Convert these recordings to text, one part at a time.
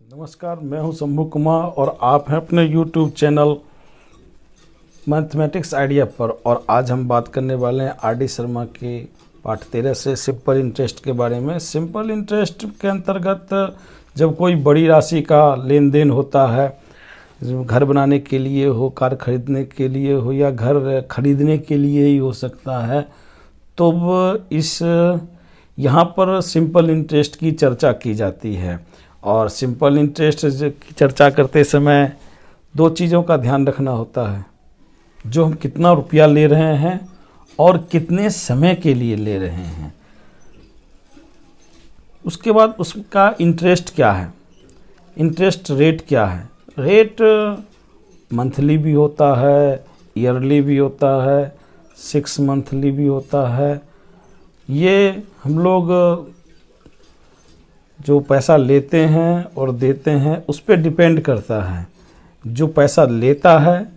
नमस्कार, मैं हूं शंभू कुमार और आप हैं अपने YouTube चैनल मैथमेटिक्स आइडिया पर। और आज हम बात करने वाले हैं आर.डी. शर्मा के पाठ 13 से सिंपल इंटरेस्ट के बारे में। सिंपल इंटरेस्ट के अंतर्गत जब कोई बड़ी राशि का लेन देन होता है, घर बनाने के लिए हो, कार खरीदने के लिए हो या घर खरीदने के लिए ही हो सकता है, तो इस यहाँ पर सिंपल इंटरेस्ट की चर्चा की जाती है। और सिंपल इंटरेस्ट की चर्चा करते समय दो चीज़ों का ध्यान रखना होता है, जो हम कितना रुपया ले रहे हैं और कितने समय के लिए ले रहे हैं। उसके बाद उसका इंटरेस्ट क्या है, इंटरेस्ट रेट क्या है। रेट मंथली भी होता है, ईयरली भी होता है, 6 मंथली भी होता है। ये हम लोग जो पैसा लेते हैं और देते हैं उस पर डिपेंड करता है। जो पैसा लेता है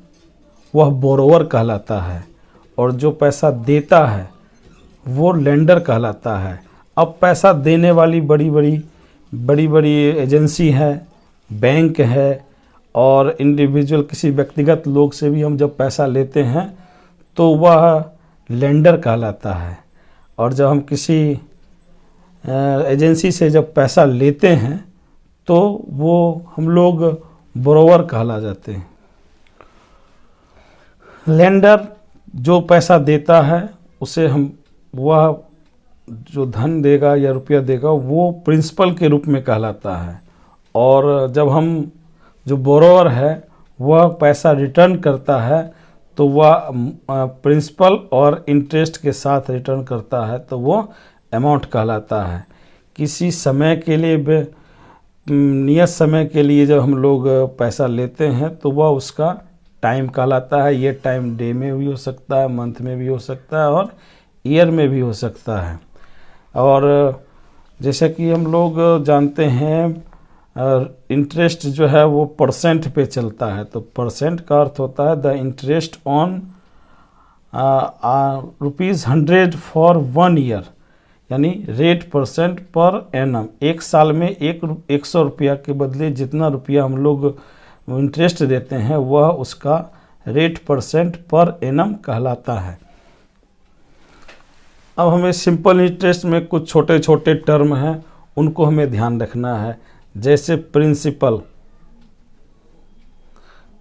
वह बोरोवर कहलाता है और जो पैसा देता है वो लेंडर कहलाता है। अब पैसा देने वाली बड़ी बड़ी एजेंसी है, बैंक है, और इंडिविजुअल किसी व्यक्तिगत लोग से भी हम जब पैसा लेते हैं तो वह लेंडर कहलाता है। और जब हम किसी एजेंसी से जब पैसा लेते हैं तो वो हम लोग बोरोवर कहला जाते हैं। लेंडर जो पैसा देता है उसे हम, वह जो धन देगा या रुपया देगा वो प्रिंसिपल के रूप में कहलाता है। और जब हम, जो बोरोवर है वह पैसा रिटर्न करता है तो वह प्रिंसिपल और इंटरेस्ट के साथ रिटर्न करता है तो वो अमाउंट कहलाता है। किसी समय के लिए, नियत समय के लिए जब हम लोग पैसा लेते हैं तो वह उसका टाइम कहलाता है। ये टाइम डे में भी हो सकता है, मंथ में भी हो सकता है और ईयर में भी हो सकता है। और जैसे कि हम लोग जानते हैं इंटरेस्ट जो है वो परसेंट पे चलता है, तो परसेंट का अर्थ होता है the interest on ₹100 for 1 year, यानी रेट परसेंट पर एनम। एक साल में 100 रुपया के बदले जितना रुपया हम लोग इंटरेस्ट देते हैं वह उसका रेट परसेंट पर एनम कहलाता है। अब हमें सिंपल इंटरेस्ट में कुछ छोटे छोटे टर्म हैं, उनको हमें ध्यान रखना है। जैसे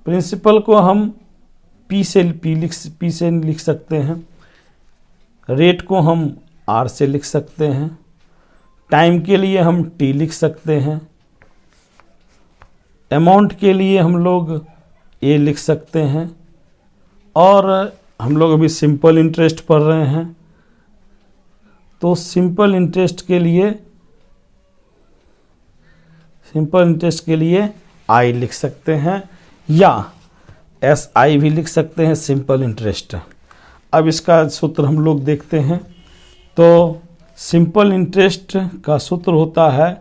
प्रिंसिपल को हम पी से लिख सकते हैं। रेट को हम आर से लिख सकते हैं। टाइम के लिए हम टी लिख सकते हैं। अमाउंट के लिए हम लोग ए लिख सकते हैं। और हम लोग अभी सिंपल इंटरेस्ट पढ़ रहे हैं तो सिंपल इंटरेस्ट के लिए आई लिख सकते हैं या SI भी लिख सकते हैं, सिंपल इंटरेस्ट। अब इसका सूत्र हम लोग देखते हैं तो सिंपल इंटरेस्ट का सूत्र होता है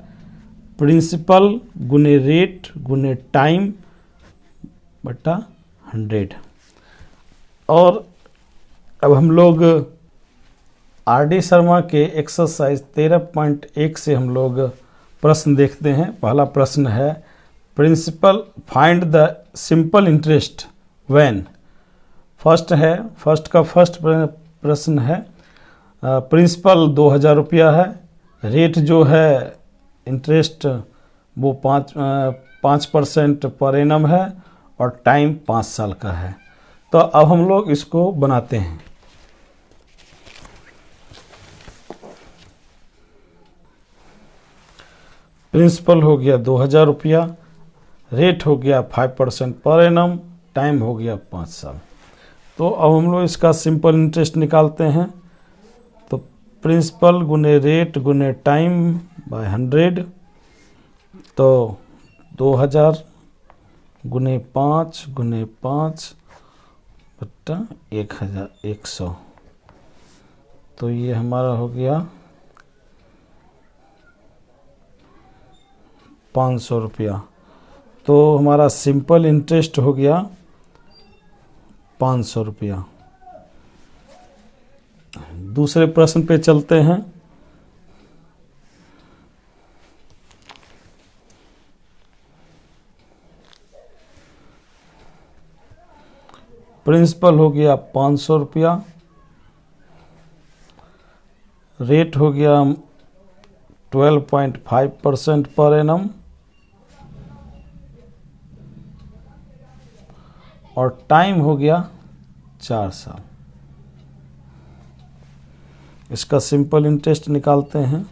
प्रिंसिपल गुने रेट गुने टाइम बटा 100। और अब हम लोग आर.डी. शर्मा के एक्सरसाइज 13.1 से हम लोग प्रश्न देखते हैं। पहला प्रश्न है principal find the simple interest when. First का फर्स्ट प्रश्न है प्रिंसिपल 2000 रुपया है, रेट जो है इंटरेस्ट वो 5% पर एनम है और टाइम 5 साल का है। तो अब हम लोग इसको बनाते हैं। प्रिंसिपल हो गया 2000 रुपया, रेट हो गया 5% पर एनम, टाइम हो गया 5 साल। तो अब हम लोग इसका सिंपल इंटरेस्ट निकालते हैं। तो प्रिंसिपल गुने रेट गुने टाइम बाय 100, तो 2000 गुने 5 बट्टा 1100, तो ये हमारा हो गया 500 रुपया। तो हमारा सिंपल इंटरेस्ट हो गया 500 रुपया। दूसरे प्रश्न पे चलते हैं। प्रिंसिपल हो गया 500 रुपया, रेट हो गया 12.5% पर एनम, और टाइम हो गया 4 साल। इसका सिंपल इंटरेस्ट निकालते हैं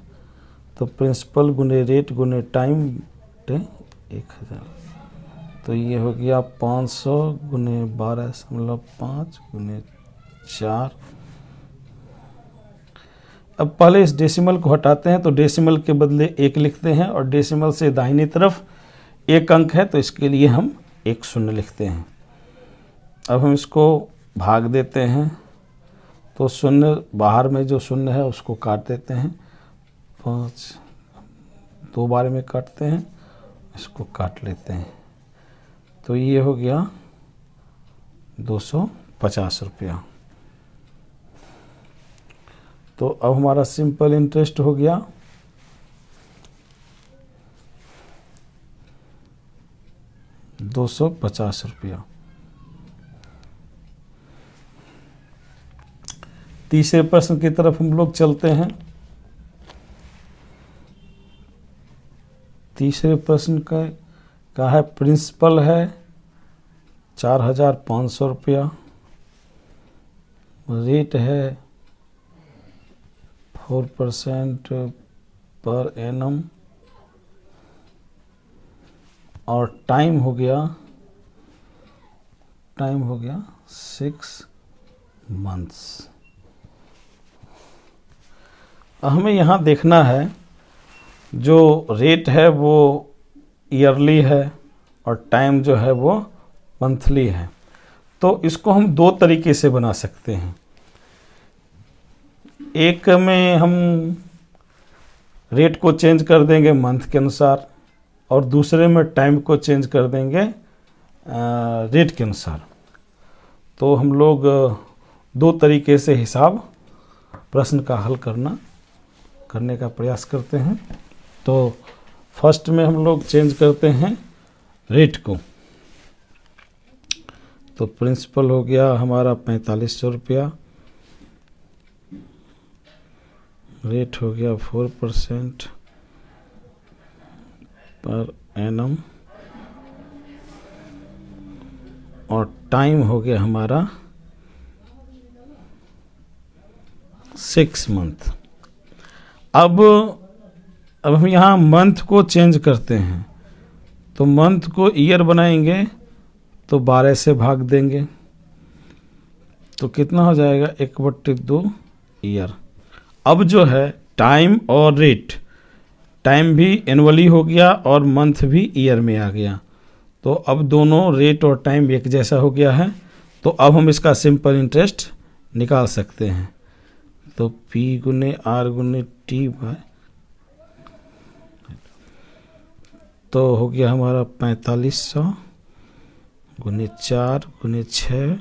तो प्रिंसिपल गुने रेट गुने टाइम 1000, तो ये हो गया 500 गुने 12.5 गुने 4। अब पहले इस डेसिमल को हटाते हैं, तो डेसिमल के बदले 1 लिखते हैं, और डेसिमल से दाहिनी तरफ 1 अंक है तो इसके लिए हम 1 शून्य लिखते हैं। अब हम इसको भाग देते हैं, तो शून्य बाहर में जो शून्य है उसको काट देते हैं, 5 2 बार में काटते हैं, इसको काट लेते हैं, तो ये हो गया 250 रुपया। तो अब हमारा सिंपल इंटरेस्ट हो गया 250 रुपया। तीसरे प्रश्न की तरफ हम लोग चलते हैं। तीसरे प्रश्न का है प्रिंसिपल है 4500 रुपया, रेट है 4% पर एनम, और टाइम हो गया 6 मंथ्स। हमें यहाँ देखना है जो रेट है वो ईयरली है और टाइम जो है वो मंथली है। तो इसको हम 2 तरीके से बना सकते हैं। एक में हम रेट को चेंज कर देंगे मंथ के अनुसार, और दूसरे में टाइम को चेंज कर देंगे रेट के अनुसार। तो हम लोग 2 तरीके से हिसाब प्रश्न का हल करने का प्रयास करते हैं। तो फर्स्ट में हम लोग चेंज करते हैं रेट को। तो प्रिंसिपल हो गया हमारा 4500 रुपया, रेट हो गया 4% पर एनम, और टाइम हो गया हमारा 6 मंथ। अब हम यहाँ मंथ को चेंज करते हैं, तो मंथ को ईयर बनाएंगे तो 12 से भाग देंगे, तो कितना हो जाएगा 1/2 ईयर। अब जो है टाइम और रेट, टाइम भी एनुअली हो गया और मंथ भी ईयर में आ गया, तो अब दोनों रेट और टाइम एक जैसा हो गया है। तो अब हम इसका सिंपल इंटरेस्ट निकाल सकते हैं। तो P गुने R गुने T बाय, तो हो गया हमारा 4500 गुने 4 गुने 6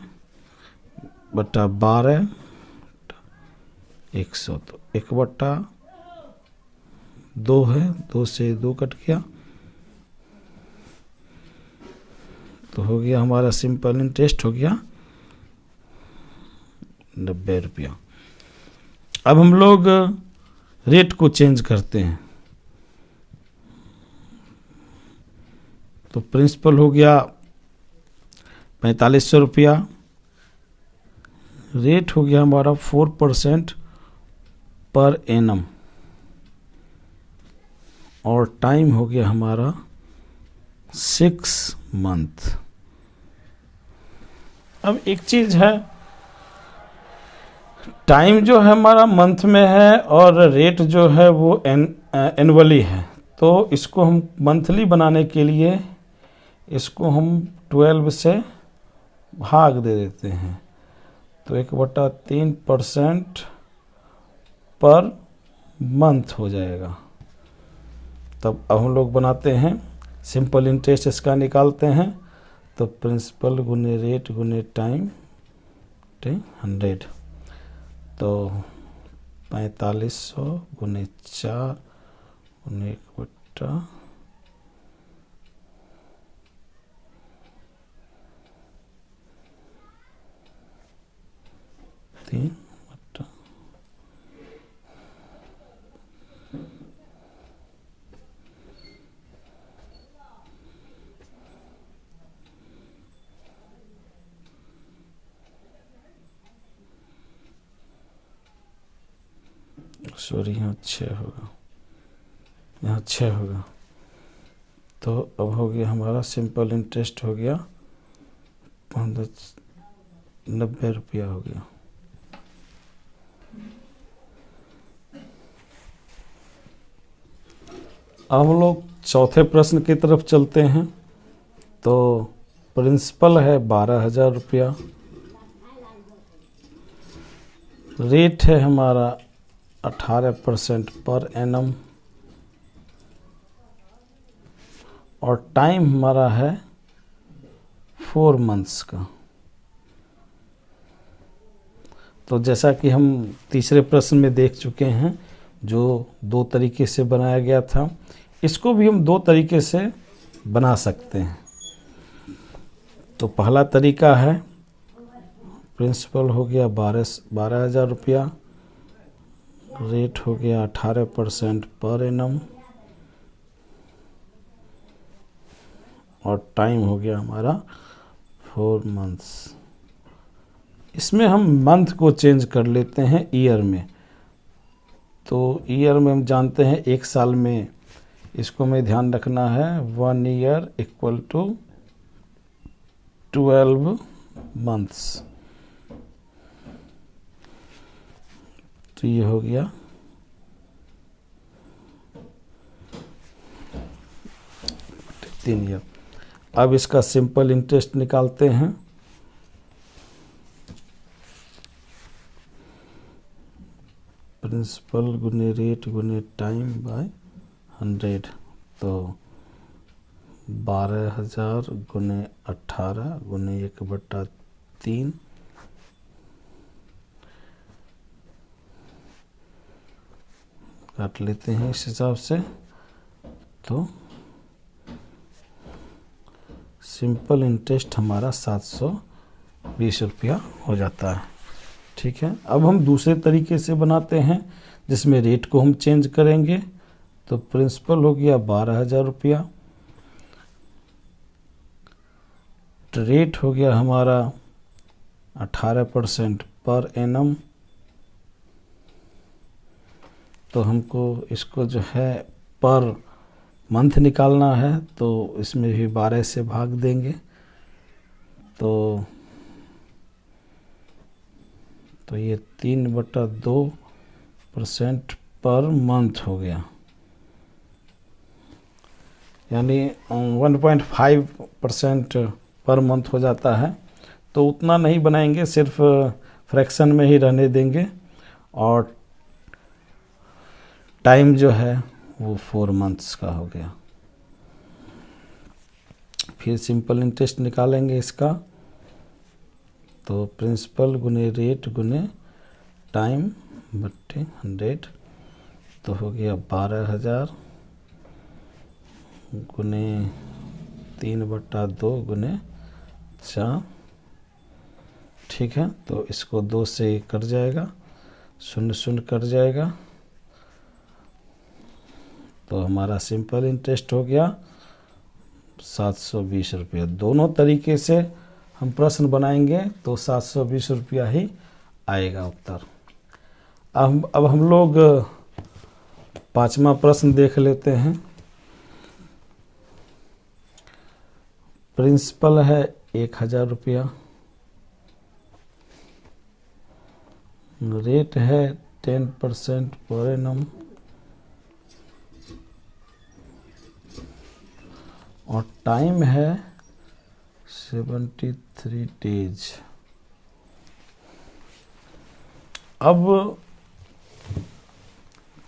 बटा 12 100, तो 1/2 है, 2 से 2 कट गया, तो हो गया हमारा सिंपल इंटरेस्ट हो गया 90 रुपया। अब हम लोग रेट को चेंज करते हैं, तो प्रिंसिपल हो गया 4500 रुपया, रेट हो गया हमारा 4% पर एनम, और टाइम हो गया हमारा 6 मंथ। अब एक चीज है, टाइम जो है हमारा मंथ में है और रेट जो है वो एनुअली है, तो इसको हम मंथली बनाने के लिए इसको हम 12 से भाग दे देते हैं, तो 1/3% पर मंथ हो जाएगा। तब अब हम लोग बनाते हैं सिंपल इंटरेस्ट, इसका निकालते हैं, तो प्रिंसिपल गुने रेट गुने टाइम 100, तो 4500 गुने 4 गुने 1/, 3 सॉरी, यहाँ 6 होगा, यहाँ 6 होगा। तो अब हो गया हमारा सिंपल इंटरेस्ट हो गया 90 रुपया हो गया। अब हम लोग चौथे प्रश्न की तरफ चलते हैं। तो प्रिंसिपल है 12,000 रुपया, रेट है हमारा 18% पर एनम, और टाइम हमारा है 4 मंथ्स का। तो जैसा कि हम तीसरे प्रश्न में देख चुके हैं, जो 2 तरीके से बनाया गया था, इसको भी हम 2 तरीके से बना सकते हैं। तो पहला तरीका है, प्रिंसिपल हो गया 12,000 रुपया, रेट हो गया 18% पर एनम, और टाइम हो गया हमारा 4 मंथ्स। इसमें हम मंथ को चेंज कर लेते हैं ईयर में। तो ईयर में हम जानते हैं 1 साल में, इसको में ध्यान रखना है 1 ईयर इक्वल टू 12 मंथ्स। तो ये हो गया 3 ईयर। अब इसका सिंपल इंटरेस्ट निकालते हैं। प्रिंसिपल गुने रेट गुने टाइम बाय 100। तो 12,000 गुने 18 गुने 1/3, काट लेते हैं इस हिसाब से। तो सिंपल इंटरेस्ट हमारा 720 रुपया हो जाता है। ठीक है, अब हम दूसरे तरीके से बनाते हैं, जिसमें रेट को हम चेंज करेंगे। तो प्रिंसिपल हो गया 12,000 रुपया, रेट हो गया हमारा 18% पर एनम। तो हमको इसको जो है पर मंथ निकालना है, तो इसमें भी 12 से भाग देंगे। तो ये 3/2% पर मंथ हो गया, यानी 1.5% पर मंथ हो जाता है। तो उतना नहीं बनाएंगे, सिर्फ फ्रैक्शन में ही रहने देंगे, और टाइम जो है वो 4 मंथ्स का हो गया। फिर सिंपल इंटरेस्ट निकालेंगे इसका। तो प्रिंसिपल गुने रेट गुने टाइम बट्टे 100। तो हो गया 12,000 गुने 3/2 गुने 4। ठीक है, तो इसको 2 से कट जाएगा, 0 कट जाएगा। तो हमारा सिंपल इंटरेस्ट हो गया 720 रुपया। दोनों तरीके से हम प्रश्न बनाएंगे तो 720 रुपया ही आएगा उत्तर। अब हम लोग 5वां प्रश्न देख लेते हैं। प्रिंसिपल है 1,000 रुपया, रेट है 10% पर एनम, और टाइम है 73 डेज। अब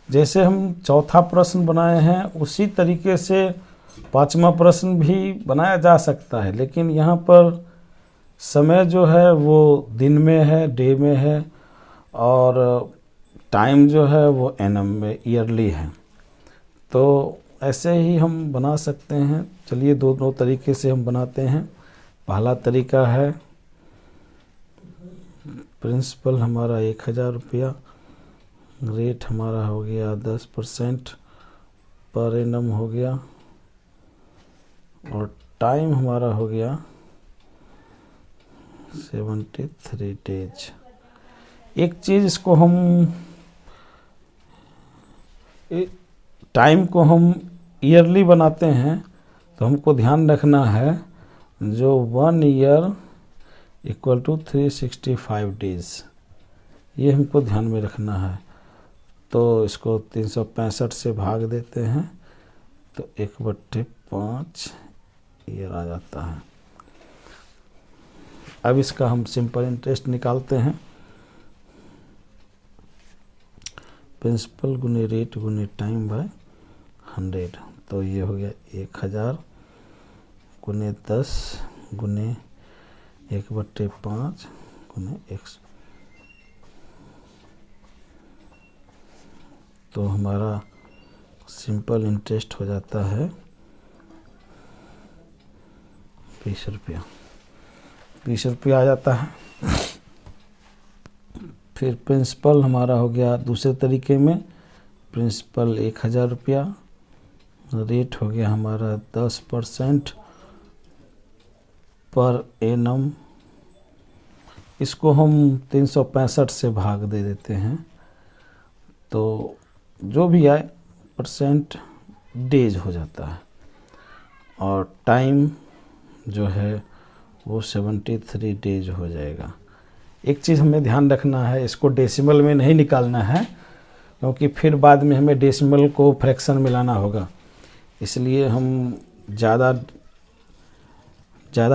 जैसे हम चौथा प्रश्न बनाए हैं, उसी तरीके से 5वां प्रश्न भी बनाया जा सकता है, लेकिन यहाँ पर समय जो है वो दिन में है, डे में है, और टाइम जो है वो एनम में, ईयरली है। तो ऐसे ही हम बना सकते हैं। चलिए दोनों तरीके से हम बनाते हैं। पहला तरीका है प्रिंसिपल हमारा 1000 रुपया, रेट हमारा हो गया 10% पर एनम हो गया, और टाइम हमारा हो गया 73 डेज। एक चीज़ इसको हम टाइम को हम ईयरली बनाते हैं तो हमको ध्यान रखना है जो 1 ईयर इक्वल टू 365 डेज, ये हमको ध्यान में रखना है। तो इसको 365 से भाग देते हैं तो 1/5 ईयर आ जाता है। अब इसका हम सिंपल इंटरेस्ट निकालते हैं। प्रिंसिपल गुने रेट गुने टाइम बाय 100, तो ये हो गया 1000 गुने 10 गुने 1/5 गुने 100, तो हमारा सिंपल इंटरेस्ट हो जाता है 20 रुपया। 20 रुपया आ जाता है। फिर प्रिंसिपल हमारा हो गया दूसरे तरीके में, प्रिंसिपल 1000 रुपया, रेट हो गया हमारा 10% पर एनम, इसको हम 365 से भाग दे देते हैं तो जो भी आए परसेंट डेज हो जाता है, और टाइम जो है वो 73 डेज हो जाएगा। एक चीज़ हमें ध्यान रखना है, इसको डेसिमल में नहीं निकालना है क्योंकि फिर बाद में हमें डेसिमल को फ्रैक्शन मिलाना होगा, इसलिए हम ज़्यादा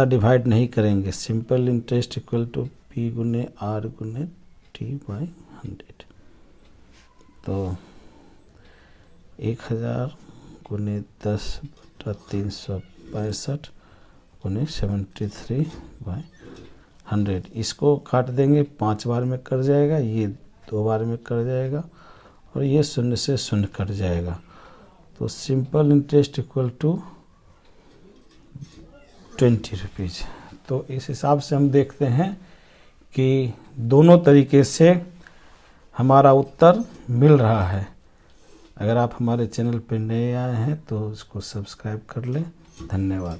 डिवाइड नहीं करेंगे। Simple interest equal to P गुने R गुने T बाई 100, तो 1000 गुने 10/365 गुने 73 बाई 100, इसको काट देंगे, 5 बार में कट जाएगा, ये 2 बार में कट जाएगा, और ये 0 से 0 कट जाएगा। तो simple interest equal to 20 rupees. तो इस हिसाब से हम देखते हैं कि दोनों तरीके से हमारा उत्तर मिल रहा है। अगर आप हमारे चैनल पर नए आए हैं तो इसको सब्सक्राइब कर लें। धन्यवाद।